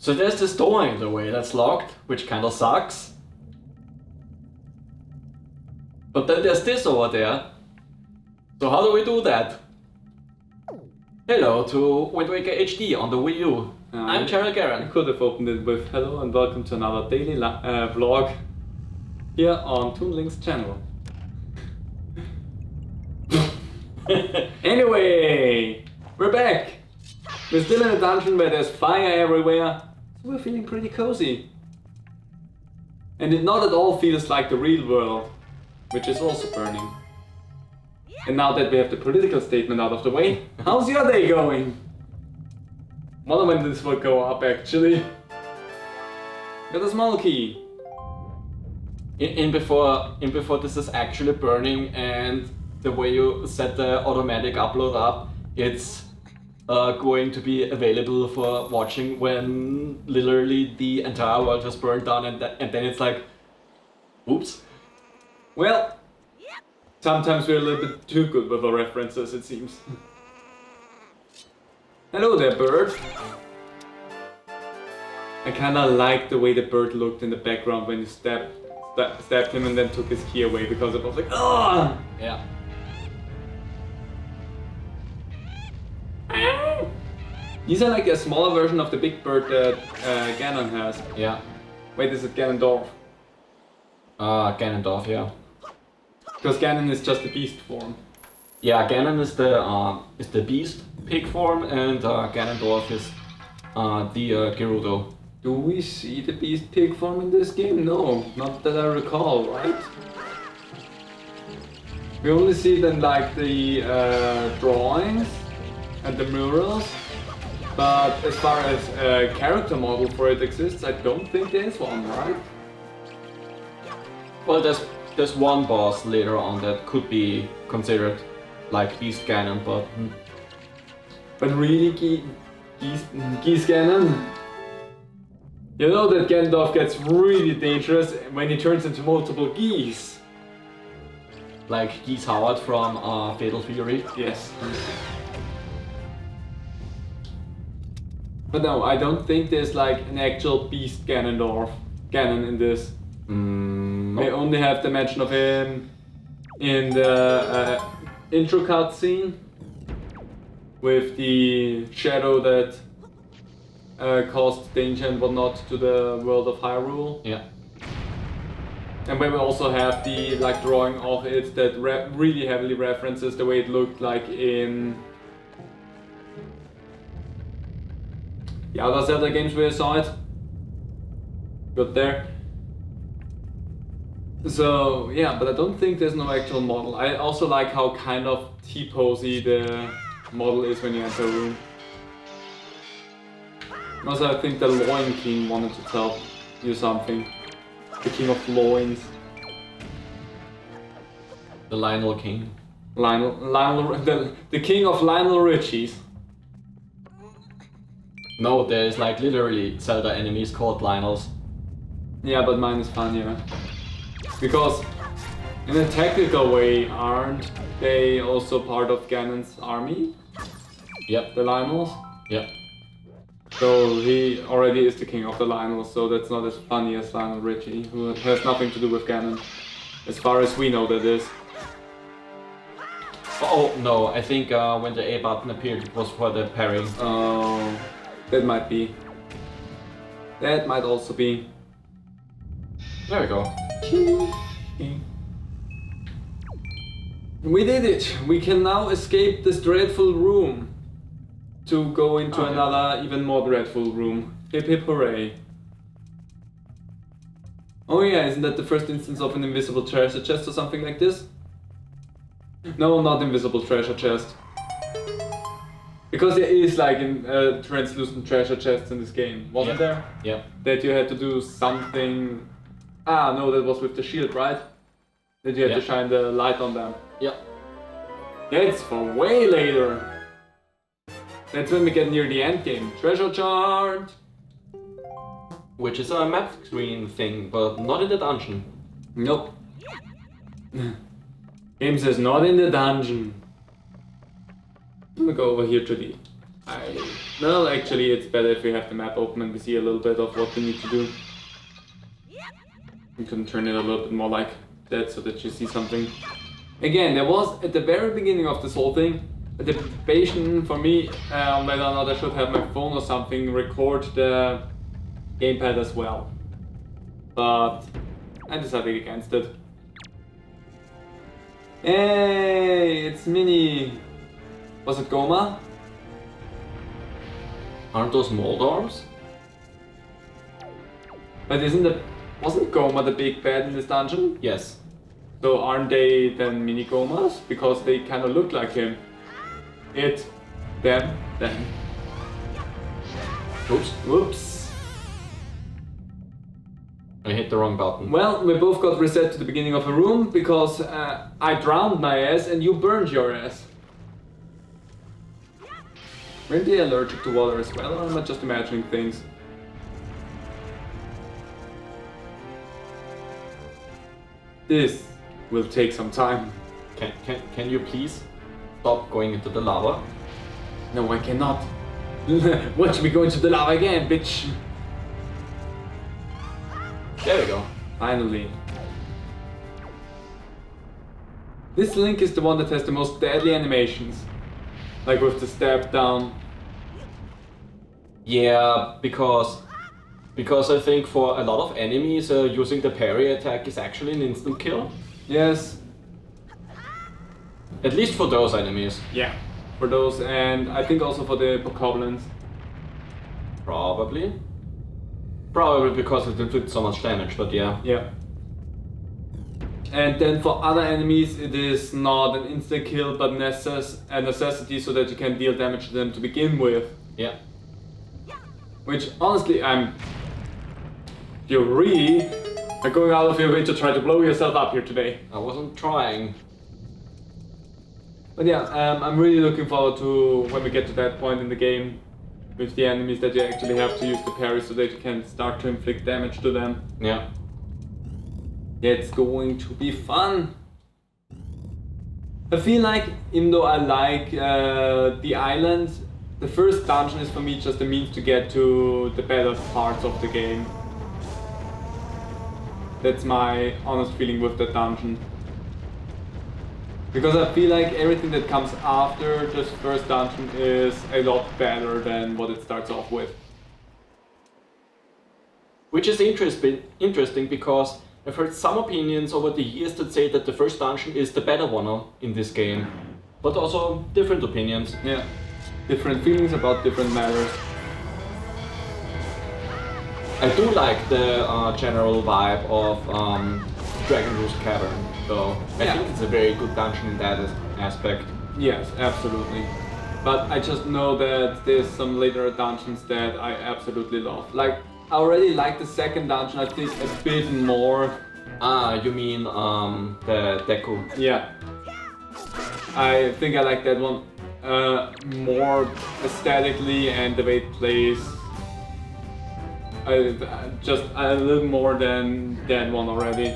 So there's this door in the way that's locked, which kinda sucks. But then there's this over there. So how do we do that? Hello to Wind Waker HD on the Wii U. I'm I wJarylGaren. could have opened it with hello and welcome to another daily vlog here on Toon Link's channel. Anyway, we're back. We're still in a dungeon where there's fire everywhere, so we're feeling pretty cozy. And it not at all feels like the real world, which is also burning. And now that we have the political statement out of the way, how's your day going? Wonder when this will go up actually. Got a small key. In before this is actually burning, and the way you set the automatic upload up, it's going to be available for watching when literally the entire world has burned down, and then it's like, oops. Well, sometimes we're a little bit too good with our references, it seems. Hello there, bird. I kinda like the way the bird looked in the background when you stabbed him and then took his key away, because it was like, ah! Yeah. These are like a smaller version of the big bird that Ganon has. Yeah. Wait, is it Ganondorf? Ganondorf, yeah. Because Ganon is just the beast form. Yeah, Ganon is the beast pig form, and Ganondorf is the Gerudo. Do we see the beast pig form in this game? No, not that I recall, right? We only see them like the drawings and the murals, but as far as a character model for it exists, I don't think there is one, right? Well, there's one boss later on that could be considered like Beast Ganon, but But really, Geese Ganon? You know that Ganondorf gets really dangerous when he turns into multiple geese. like Geese Howard from Fatal Fury. Yes. But no, I don't think there's like an actual beast Ganon in this. We only have the mention of him in the intro cutscene with the shadow that caused danger and whatnot to the world of Hyrule. Yeah. And where we also have the like drawing of it that really heavily references the way it looked like in the other Zelda games where I saw it. Got there. So yeah, but I don't think there's no actual model. I also like how kind of T-posy the model is when you enter a room. Also, I think the Loin King wanted to tell you something. The King of Loins. The Lionel King. The King of Lionel Richies. No, there's like literally Zelda enemies called Lionels. Yeah, but mine is funnier. Because in a technical way, aren't they also part of Ganon's army? Yep. The Lionels? Yep. So he already is the king of the Lionels, so that's not as funny as Lionel Richie, who has nothing to do with Ganon. As far as we know, that is. Oh no, I think when the A button appeared, it was for the parrying. Oh, that might be. That might also be. There we go. We did it! We can now escape this dreadful room to go into another, even more dreadful room. Hip hip hooray. Oh yeah, isn't that the first instance of an invisible treasure chest or something like this? No, not invisible treasure chest. Because there is like a translucent treasure chest in this game, wasn't there? Yeah. That you had to do something... Ah, no, that was with the shield, right? That you had to shine the light on them. Yeah. That's for way later. That's when we get near the end game. Treasure chart! Which is a map screen thing, but not in the dungeon. Nope. Game says not in the dungeon. I'm gonna go over here to the... Well, actually, it's better if we have the map open and we see a little bit of what we need to do. You can turn it a little bit more like that so that you see something. Again, there was, at the very beginning of this whole thing, a debate for me whether or not I should have my phone or something record the gamepad as well. But I decided against it. Hey, it's Mini. Was it Goma? Aren't those Moldorms? But wasn't Goma the big bad in this dungeon? Yes. So aren't they then Mini Gomas? Because they kind of look like him. Them. Oops. Whoops. I hit the wrong button. Well, we both got reset to the beginning of a room because I drowned my ass and you burned your ass. Weren't they allergic to water as well, or am I just imagining things? This will take some time. Can you please stop going into the lava? No, I cannot. Watch me go into the lava again, bitch. There we go. Finally. This Link is the one that has the most deadly animations. Like with the step down. Yeah, because I think for a lot of enemies using the parry attack is actually an instant kill. Yes. At least for those enemies. Yeah. For those, and I think also for the goblins. Probably because it inflicts so much damage, but yeah. Yeah. And then for other enemies it is not an instant kill but a necessity so that you can deal damage to them to begin with. Yeah. Which honestly you really are going out of your way to try to blow yourself up here today. I wasn't trying. But yeah, I'm really looking forward to when we get to that point in the game with the enemies that you actually have to use the parry so that you can start to inflict damage to them. Yeah. It's going to be fun. I feel like, even though I like the island, the first dungeon is for me just a means to get to the better parts of the game. That's my honest feeling with that dungeon. Because I feel like everything that comes after this first dungeon is a lot better than what it starts off with. Which is interesting because I've heard some opinions over the years that say that the first dungeon is the better one in this game. But also different opinions. Yeah. Different feelings about different matters. I do like the general vibe of Dragon Roost Cavern, though. I think it's a very good dungeon in that aspect. Yes, absolutely. But I just know that there's some later dungeons that I absolutely love. Like, I already like the second dungeon, I think, a bit more. Ah, you mean the Deku? Yeah. I think I like that one more aesthetically and the way it plays. Just a little more than that one already.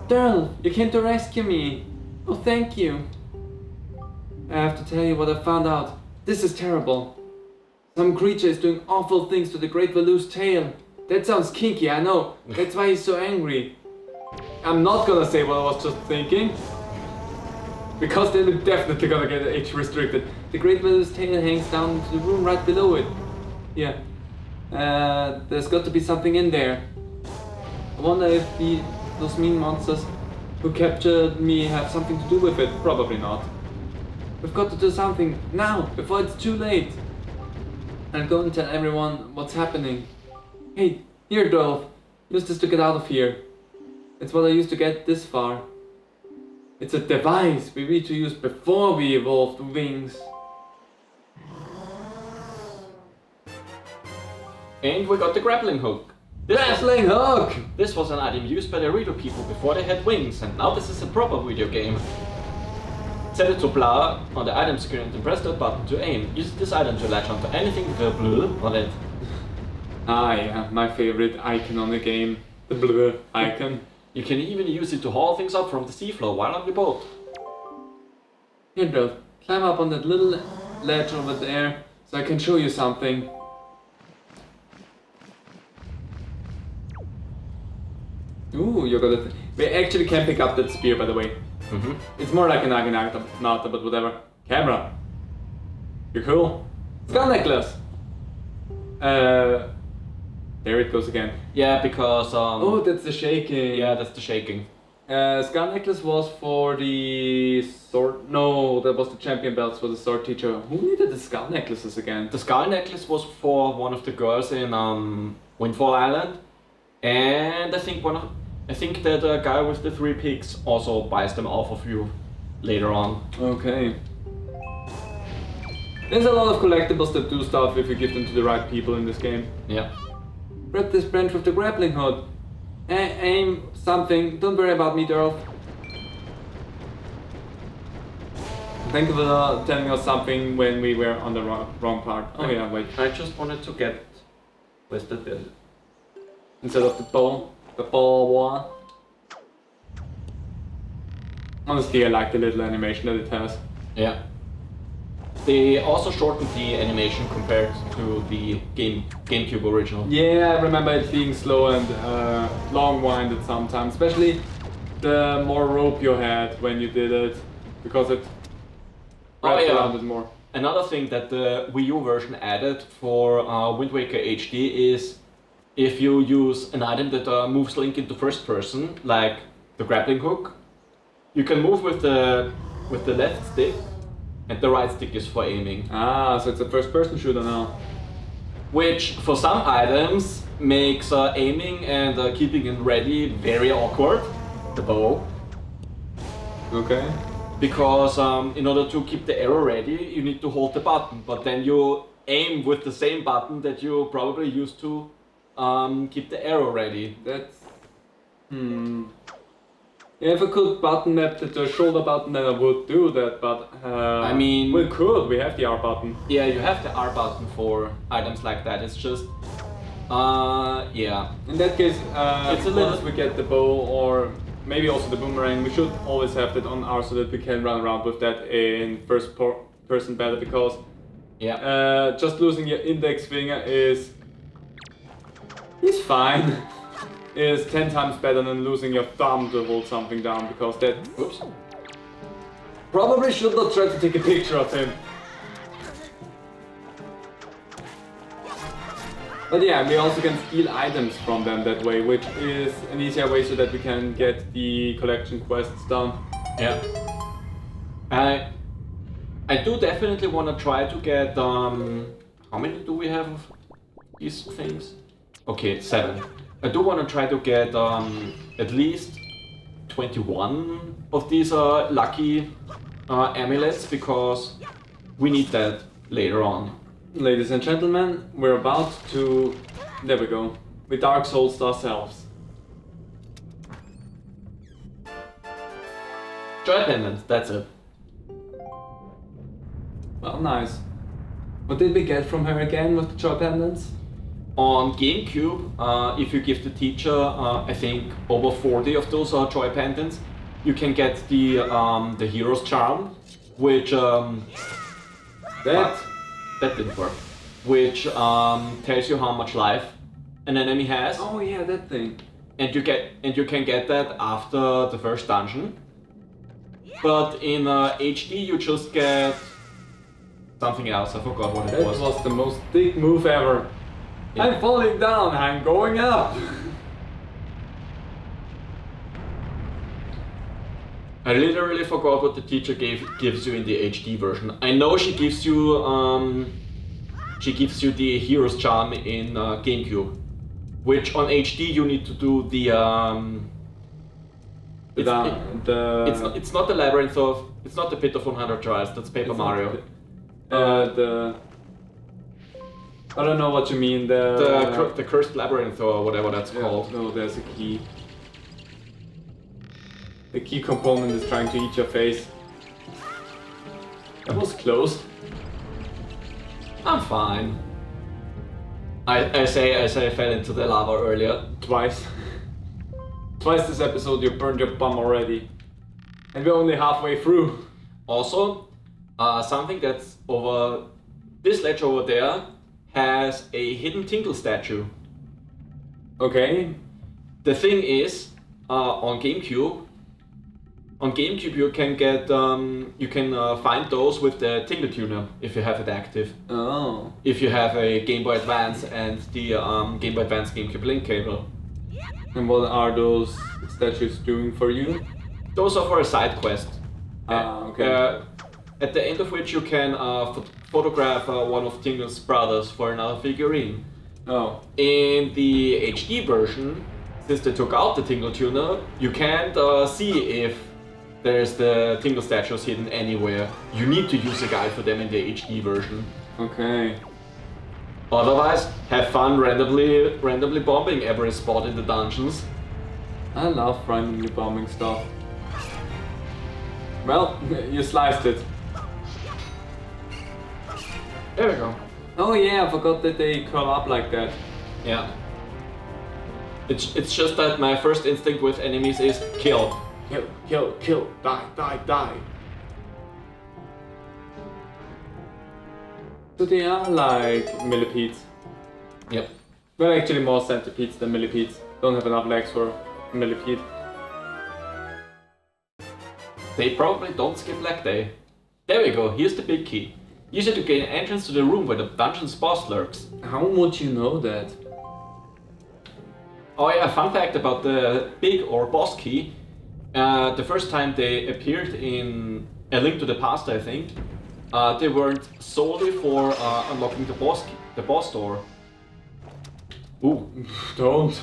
Durlf, you came to rescue me. Oh, thank you. I have to tell you what I found out. This is terrible. Some creature is doing awful things to the Great Valoo's tail. That sounds kinky, I know. That's why he's so angry. I'm not gonna say what I was just thinking. Because then we're definitely gonna get age restricted. The Great Valoo's tail hangs down into the room right below it. Yeah. There's got to be something in there. I wonder if those mean monsters who captured me have something to do with it. Probably not. We've got to do something now, before it's too late. I'll go and tell everyone what's happening. Hey, here Durlf. Use this to get out of here. It's what I used to get this far. It's a device we need to use before we evolved wings. And we got the grappling hook. Grappling hook! This was an item used by the Rito people before they had wings, and now this is a proper video game. Set it to blur on the item screen and then press that button to aim. Use this item to latch onto anything with a blur on it. Ah yeah, my favorite icon on the game. The blur icon. You can even use it to haul things up from the seafloor while on the boat. Here Durlf, climb up on that little ledge over there so I can show you something. Ooh, you got it. We actually can pick up that spear, by the way. It's more like an Agnata, but whatever. Camera. You're cool. Skull necklace. There it goes again. Yeah, because Oh, that's the shaking. yeah, that's the shaking. Skull necklace was for the sword. No, that was the champion belts for the sword teacher. Who needed the skull necklaces again? The skull necklace was for one of the girls in Windfall Island, and I think that guy with the 3 pigs also buys them off of you later on. Okay. There's a lot of collectibles that do stuff if you give them to the right people in this game. Yeah. Grab this branch with the grappling hook. Aim something. Don't worry about me, Durlf. Thank you for telling us something when we were on the wrong part. Oh yeah, wait. I just wanted to get... Where's the bill? Instead of the bow one. Honestly, I like the little animation that it has. Yeah. They also shortened the animation compared to the GameCube original. Yeah, I remember it being slow and long-winded sometimes, especially the more rope you had when you did it, because it wrapped around it more. Another thing that the Wii U version added for Wind Waker HD is if you use an item that moves Link into first person, like the grappling hook, you can move with the left stick, and the right stick is for aiming. Ah, so it's a first-person shooter now. Which, for some items, makes aiming and keeping it ready very awkward. The bow. Okay. Because in order to keep the arrow ready, you need to hold the button, but then you aim with the same button that you probably used to keep the arrow ready. That's... Yeah, if I could button map the shoulder button, then I would do that, but... I mean... We could, we have the R button. Yeah, you have the R button for items like that, it's just... yeah. In that case, It's a little- once we get the bow, or maybe also the boomerang, we should always have that on R so that we can run around with that in first-person battle, because... Yeah. Just losing your index finger is fine. Is 10 times better than losing your thumb to hold something down, because that... Oops. Probably should not try to take a picture of him. But yeah, we also can steal items from them that way, which is an easier way so that we can get the collection quests done. Yeah. I do definitely want to try to get... how many do we have of these things? Okay, 7. I do want to try to get at least 21 of these lucky amulets, because we need that later on. Ladies and gentlemen, we're about to... There we go. We Dark Souls ourselves. Joy pendants, that's it. Well, nice. What did we get from her again with the joy pendants? On GameCube, if you give the teacher, I think, over 40 of those joy pendants, you can get the hero's charm, which that didn't work. Which tells you how much life an enemy has. Oh yeah, that thing. And you can get that after the first dungeon. But in HD, you just get something else. I forgot what it was. That was the most dick move ever. Yeah. I'm falling down, I'm going up! I literally forgot what the teacher gives you in the HD version. I know she gives you the hero's charm in GameCube, which on HD you need to do the it's not the labyrinth of, it's not the pit of 100 trials. That's Paper Mario. I don't know what you mean. The cursed labyrinth or whatever that's called. No, there's a key. The key component is trying to eat your face. That was close. I'm fine. I say I fell into the lava earlier. Twice. Twice this episode you burned your bum already. And we're only halfway through. Also, Something that's over this ledge over there has a hidden Tingle statue. Okay. The thing is, on GameCube you can get find those with the Tingle tuner if you have it active. Oh. If you have a Game Boy Advance and the Game Boy Advance GameCube link cable. And what are those statues doing for you? Those are for a side quest. Okay. At the end of which you can photograph one of Tingle's brothers for another figurine. Oh. In the HD version, since they took out the Tingle tuner, you can't see if there's the Tingle statues hidden anywhere. You need to use a guide for them in the HD version. Okay. Otherwise, have fun randomly bombing every spot in the dungeons. I love randomly bombing stuff. Well, you sliced it. There we go. Oh yeah, I forgot that they curl up like that. Yeah. It's just that my first instinct with enemies is kill. Kill, kill, kill, die, die, die. So they are like millipedes. Yep. Well, actually more centipedes than millipedes. Don't have enough legs for a millipede. They probably don't skip leg day. There we go, here's the big key. Use it to gain entrance to the room where the dungeon's boss lurks. How would you know that? Oh yeah, fun fact about the big or boss key. The first time they appeared in A Link to the Past, I think, they weren't solely for unlocking the boss door. Ooh, Don't.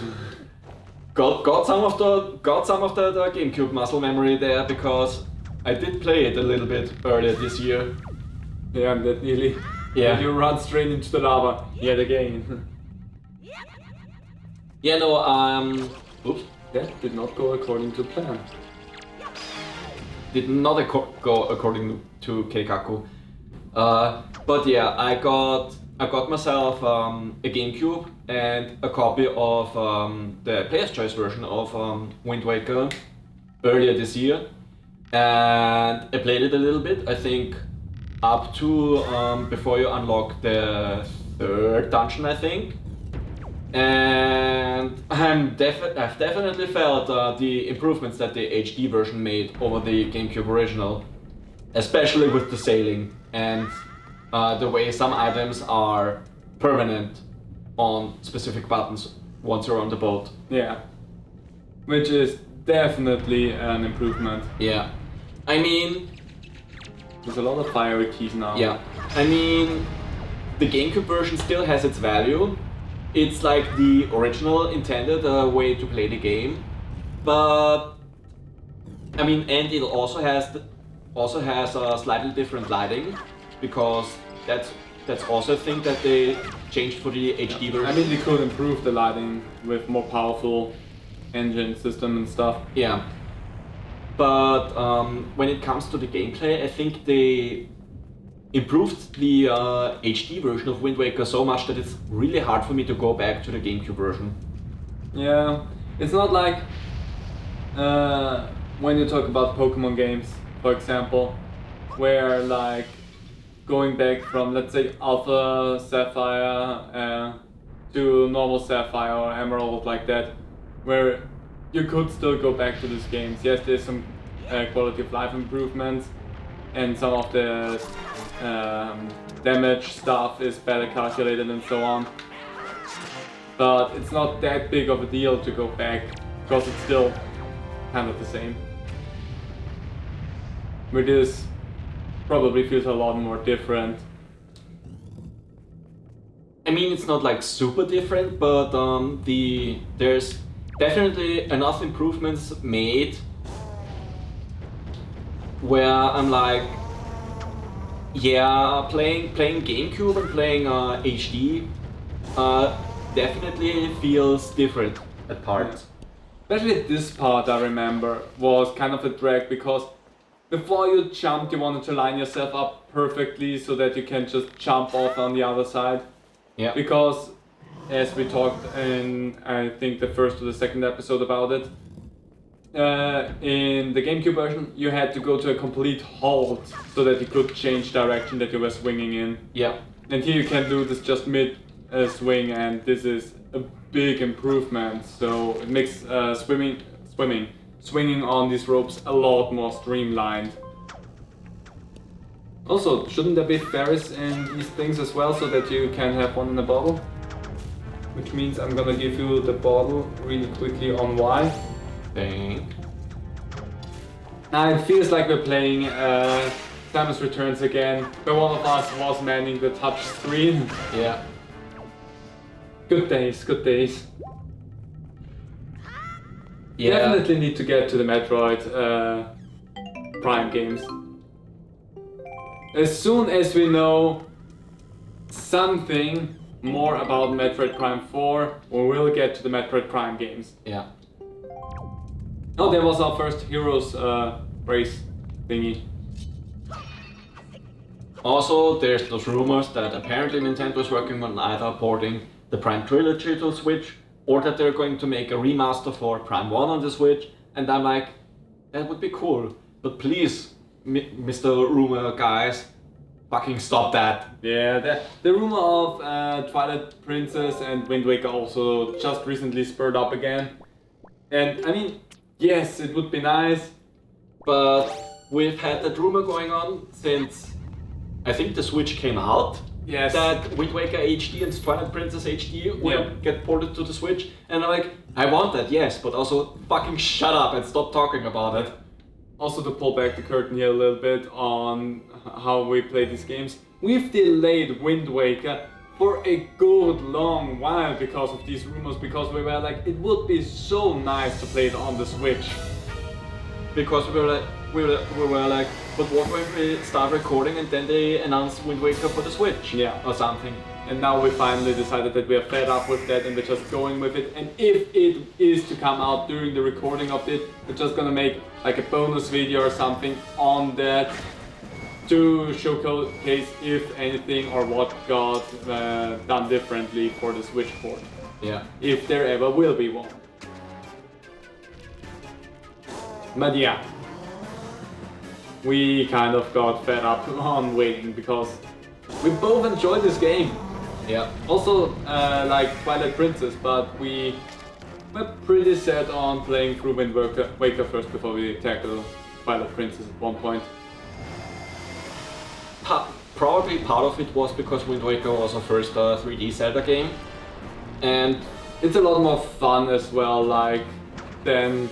got some of the GameCube muscle memory there because I did play it a little bit earlier this year. Yeah, that nearly. Yeah. You run straight into the lava yet again. Yeah, no, oops, That did not go according to plan. did not go according to Keikaku. But yeah, I got myself a GameCube and a copy of the Player's Choice version of Wind Waker earlier this year, and I played it a little bit. I think up to before you unlock the third dungeon, I think. And I've definitely felt the improvements that the HD version made over the GameCube original, especially with the sailing and the way some items are permanent on specific buttons once you're on the boat. Yeah. Which is definitely an improvement. Yeah. I mean, There's a lot of fiery keys now. yeah. I mean, the GameCube version still has its value. It's like the original intended way to play the game, but I mean, and it also has a slightly different lighting because that's also a thing that they changed for the HD version. I mean, they could improve the lighting with more powerful engine system and stuff. Yeah, but when it comes to the gameplay, I think they improved the HD version of Wind Waker so much that it's really hard for me to go back to the GameCube version. Yeah, it's not like when you talk about Pokemon games, for example, where like going back from, let's say, Alpha Sapphire to normal Sapphire or Emerald, like that, where you could still go back to these games. Yes, there's some quality of life improvements, and some of the damage stuff is better calculated and so on. But it's not that big of a deal to go back, because it's still kind of the same. With this, probably feels a lot more different. I mean, it's not like super different, but there's definitely enough improvements made where I'm like, yeah, playing GameCube and playing HD definitely feels different at parts. Especially this part, I remember, was kind of a drag, because before you jumped, you wanted to line yourself up perfectly so that you can just jump off on the other side. Yeah. Because, as we talked in, I think, the first or the second episode about it, in the GameCube version, you had to go to a complete halt so that you could change direction that you were swinging in. Yeah. And here you can do this just mid swing, and this is a big improvement. So it makes swinging on these ropes a lot more streamlined. Also, shouldn't there be fairies in these things as well, so that you can have one in a bottle? Which means I'm gonna give you the bottle really quickly on why. Dang. Now it feels like we're playing Samus Returns again, where one of us was manning the touch screen. Yeah. Good days, good days. Yeah. Definitely need to get to the Metroid Prime games. As soon as we know something more about Metroid Prime 4, we will get to the Metroid Prime games. Yeah. Oh, there was our first Heroes race thingy. Also, there's those rumors that apparently Nintendo is working on either porting the Prime Trilogy to Switch, or that they're going to make a remaster for Prime 1 on the Switch, and I'm like, that would be cool, but please, Mr. Rumor guys, fucking stop that. Yeah, the rumor of Twilight Princess and Wind Waker also just recently spurred up again. And I mean, yes, it would be nice, But we've had that rumor going on since I think the Switch came out. yes. That Wind Waker HD and Twilight Princess HD will Yeah. get ported to the Switch, and I'm like, I want that, yes, but also fucking shut up and stop talking about it. Also, to pull back the curtain here a little bit on how we play these games, we've delayed Wind Waker for a good long while because of these rumors, because we were like, it would be so nice to play it on the Switch. Because we were like, but what if we start recording and then they announce Wind Waker for the Switch? Yeah. Or something. And now we finally decided that we are fed up with that and we're just going with it. And if it is to come out during the recording of it, we're just gonna make like a bonus video or something on that to showcase if anything or what got done differently for the Switch port. Yeah. If there ever will be one. But yeah, we kind of got fed up on waiting because we both enjoyed this game. Yeah. Also, like Twilight Princess, but we were pretty set on playing through Wind Waker first before we tackle Twilight Princess at one point. Probably part of it was because Wind Waker was our first 3D Zelda game, and It's a lot more fun as well, like, than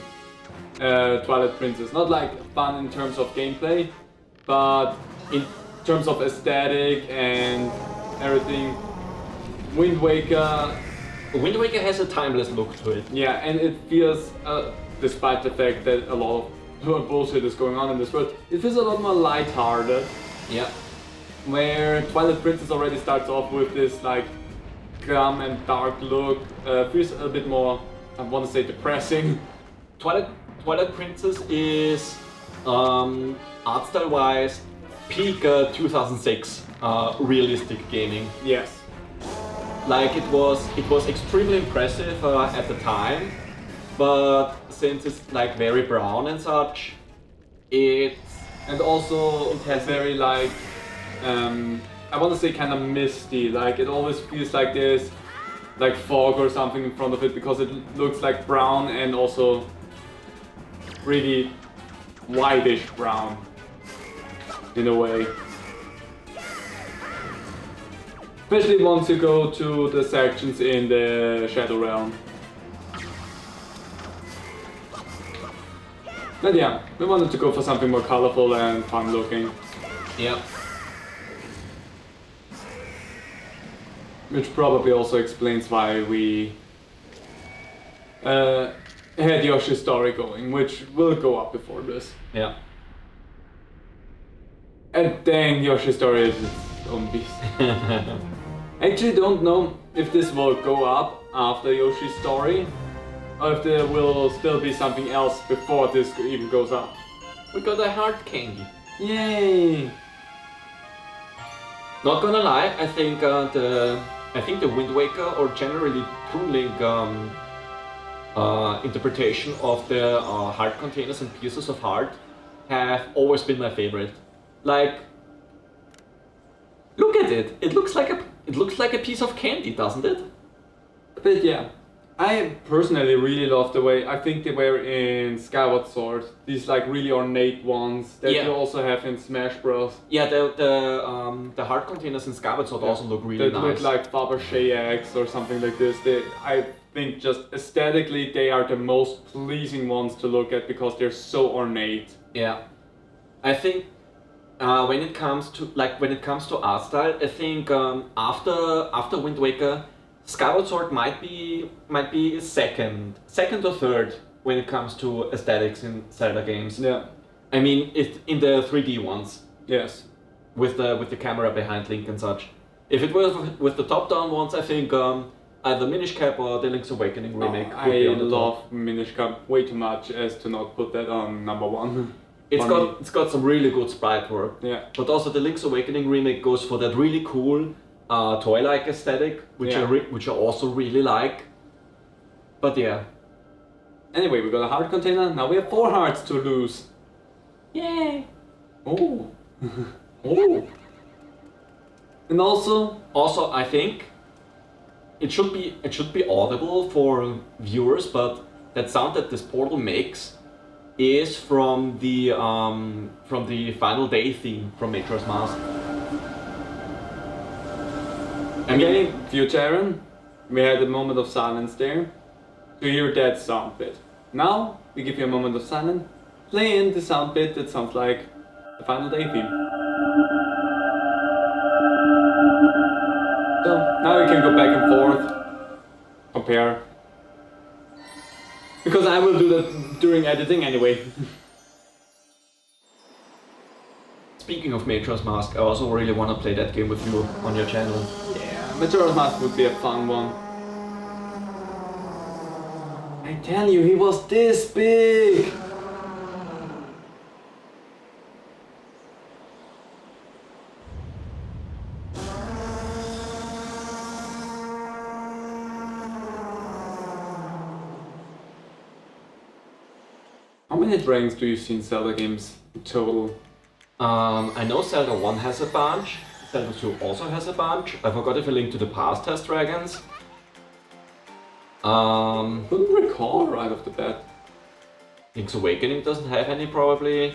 Twilight Princess. Not like fun in terms of gameplay, but in terms of aesthetic and everything. Wind Waker, has a timeless look to it. yeah, and it feels, despite the fact that a lot of bullshit is going on in this world, it feels a lot more lighthearted. Yeah. Where Twilight Princess already starts off with this like glum and dark look, feels a bit more, I want to say, depressing. Twilight Princess is art style wise peak 2006 realistic gaming. Yes. Like it was extremely impressive at the time, but since it's like very brown and such, And also it has very like, I want to say kind of misty, like it always feels like there's like fog or something in front of it because it looks like brown and also really whitish brown in a way. Especially once you go to the sections in the Shadow Realm. But yeah, we wanted to go for something more colorful and fun looking. yeah. Which probably also explains why we had Yoshi's story going, which will go up before this. Yeah. And dang, Yoshi's story is its own beast. I actually don't know if this will go up after Yoshi's story, or if there will still be something else before this even goes up. We got a heart candy. Yay! Not gonna lie, I think the Wind Waker or generally Toon Link interpretation of the heart containers and pieces of heart have always been my favorite. Like, look at it. It looks like a piece of candy, doesn't it? But yeah, I personally really love the way, I think they were in Skyward Sword, these like really ornate ones that you also have in Smash Bros. Yeah, the heart containers in Skyward Sword also look really nice. They look like Fabergé eggs or something like this. I think just aesthetically they are the most pleasing ones to look at because they're so ornate. Yeah, I think when it comes to art style, I think after Wind Waker, Skyward Sword might be second or third when it comes to aesthetics in Zelda games. Yeah. I mean, it in the 3D ones. Yes. With the camera behind Link and such. If it was with the top-down ones, I think either Minish Cap or the Link's Awakening remake. I love Minish Cap way too much as to not put that on number one. It's got some really good sprite work. Yeah. But also the Link's Awakening remake goes for that really cool toy-like aesthetic, which I also really like. But yeah. Anyway, we got a heart container. Now we have 4 hearts to lose. Yay! Oh. Oh. And also I think it should be audible for viewers, but that sound that this portal makes is from the Final Day theme from Majora's Mask. Okay, wJarylGaren, we had a moment of silence there to hear that sound bit. Now we give you a moment of silence, play in the sound bit that sounds like the Final Day theme. So now we can go back and forth, compare. Because I will do that during editing anyway. Speaking of Majora's Mask, I also really want to play that game with you on your channel. Yeah, Majora's Mask would be a fun one. I tell you, he was this big! How many dragons do you see in Zelda games total? I know Zelda 1 has a bunch, Zelda 2 also has a bunch. I forgot if A Link to the Past has dragons. Couldn't recall right off the bat. Link's Awakening doesn't have any probably.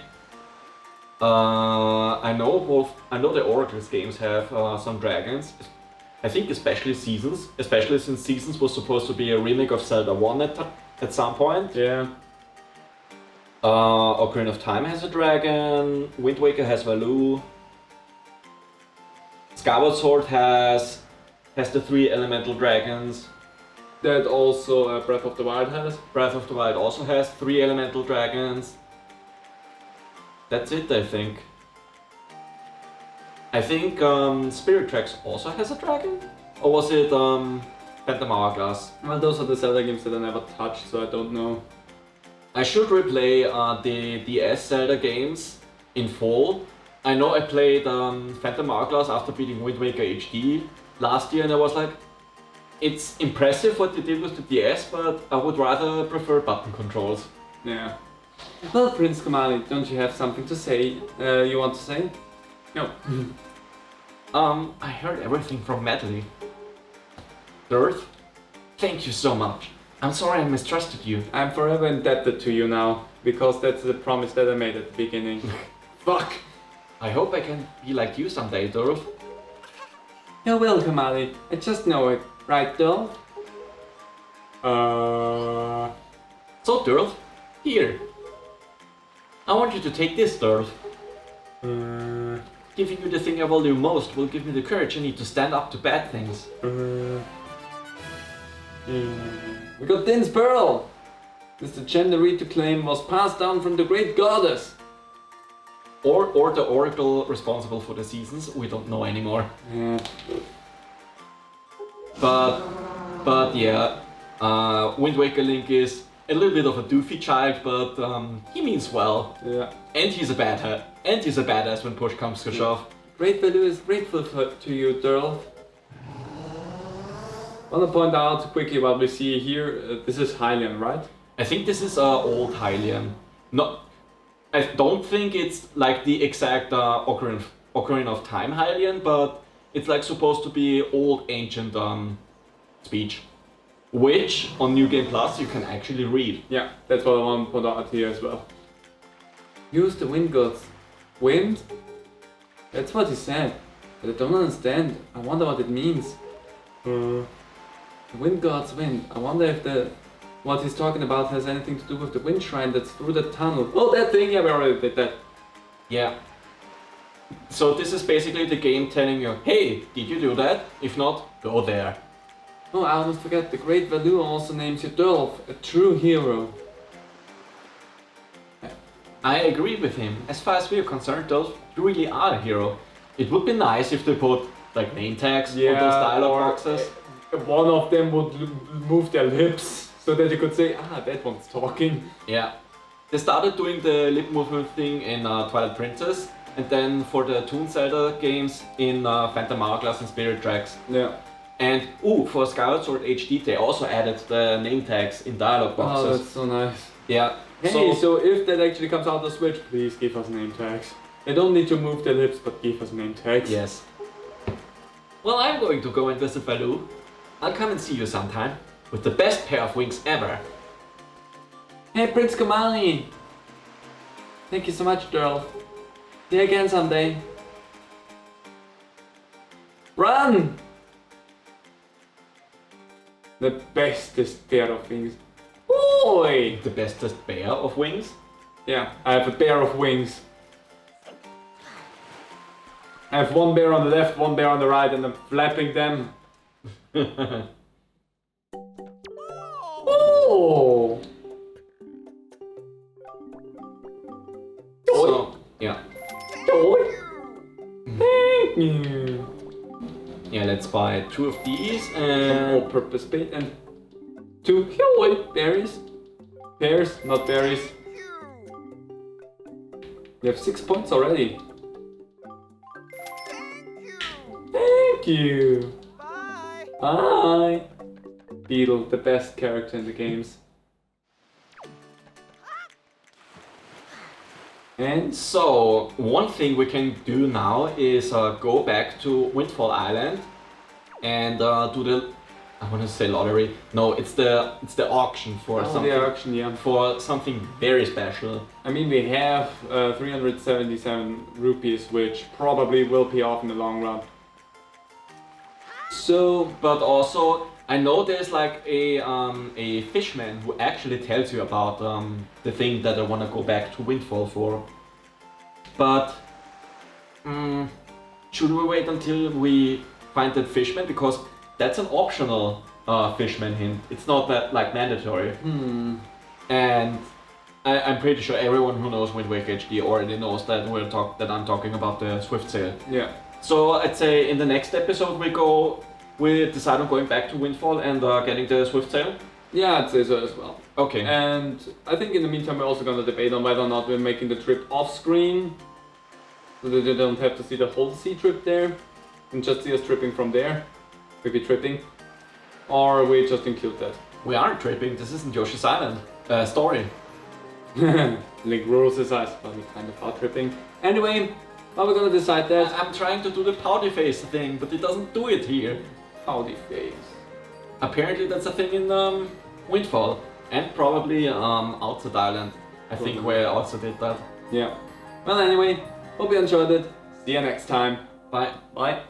I know the Oracle's games have some dragons. I think especially Seasons, especially since Seasons was supposed to be a remake of Zelda 1 at some point. Yeah. Ocarina of Time has a dragon, Wind Waker has Valoo. Skyward Sword has the 3 elemental dragons. That also Breath of the Wild has. Breath of the Wild also has 3 elemental dragons. That's it, I think. I think Spirit Tracks also has a dragon? Or was it Phantom Hourglass? Well, those are the Zelda games that I never touched, so I don't know. I should replay the DS Zelda games in full. I know I played Phantom Hourglass after beating Wind Waker HD last year, and I was like, it's impressive what they did with the DS, but I would rather prefer button controls. Yeah. Well, Prince Kamali, don't you have something to say? You want to say? No. I heard everything from Medley. Durlf, thank you so much. I'm sorry I mistrusted you. I'm forever indebted to you now, because that's the promise that I made at the beginning. Fuck! I hope I can be like you someday, Durlf. You will, Kamali. I just know it. Right, Durlf? So, Durlf, here. I want you to take this, Durlf. Giving you the thing I value most will give me the courage I need to stand up to bad things. We got Din's Pearl! This legendary to claim was passed down from the great goddess. Or the oracle responsible for the seasons, we don't know anymore. Yeah. But yeah, Wind Waker Link is a little bit of a doofy child, but he means well. Yeah. And he's a badass when push comes to shove. Great Valoo is grateful to you, Durlf. I want to point out quickly what we see here. This is Hylian, right? I think this is old Hylian. No, I don't think it's like the exact Ocarina of Time Hylian, but it's like supposed to be old ancient speech, which on New Game Plus you can actually read. Yeah, that's what I want to point out here as well. Use the wind gods. Wind? That's what he said, but I don't understand. I wonder what it means. The wind gods wind. I wonder if what he's talking about has anything to do with the wind shrine that's through the tunnel. Oh, that thing! Yeah, we already did that. Yeah. So this is basically the game telling you, hey, did you do that? If not, go there. Oh, I almost forgot. The great Valoo also names you Durlf, a true hero. I agree with him. As far as we are concerned, Durlf, you really are a hero. It would be nice if they put like name tags on those dialogue boxes. One of them would move their lips so that you could say, ah, that one's talking. Yeah. They started doing the lip movement thing in Twilight Princess, and then for the Toon Zelda games in Phantom Hourglass and Spirit Tracks. Yeah. And for Skyward Sword HD, they also added the name tags in dialogue boxes. Oh, that's so nice. Yeah. Hey, so if that actually comes out on Switch, please give us name tags. They don't need to move their lips, but give us name tags. Yes. Well, I'm going to go and visit Valoo. I'll come and see you sometime with the best pair of wings ever. Hey, Prince Kamali! Thank you so much, Durlf. See you again someday. Run! The bestest pair of wings. Oi! The bestest pair of wings? Yeah, I have a pair of wings. I have one bear on the left, one bear on the right, and I'm flapping them. Oh! So, yeah. Thank you. Yeah, let's buy 2 of these Some and... all-purpose bait and 2 berries. Pears, not berries. We have 6 points already. Thank you. Bye. Bye. Beetle, the best character in the games. And So, one thing we can do now is go back to Windfall Island and do the, I want to say lottery. No, it's the auction for something. the auction, yeah. For something very special. I mean, we have 377 rupees, which probably will pay off in the long run. So, but also I know there's like a fishman who actually tells you about the thing that I want to go back to Windfall for. But should we wait until we find that fishman, because that's an optional fishman hint. It's not that like mandatory. And I'm pretty sure everyone who knows Wind Waker HD already knows that that I'm talking about the Swift Sail. Yeah. So I'd say in the next episode we decide on going back to Windfall and getting the Swift Sail. Yeah, I'd say so as well. Okay. And I think in the meantime we're also gonna debate on whether or not we're making the trip off screen, so that they don't have to see the whole sea trip there, and just see us tripping from there. Maybe tripping. Or we just include that. We aren't tripping, this isn't Yoshi's Island story. Link rolls his eyes, but we kind of are tripping. Anyway, how are we gonna decide that? I'm trying to do the pouty face thing, but it doesn't do it here. Howdy face. Apparently that's a thing in Windfall, and probably outside Island. I think we also did that. Yeah. Well, anyway, hope you enjoyed it. See you next time. Bye. Bye.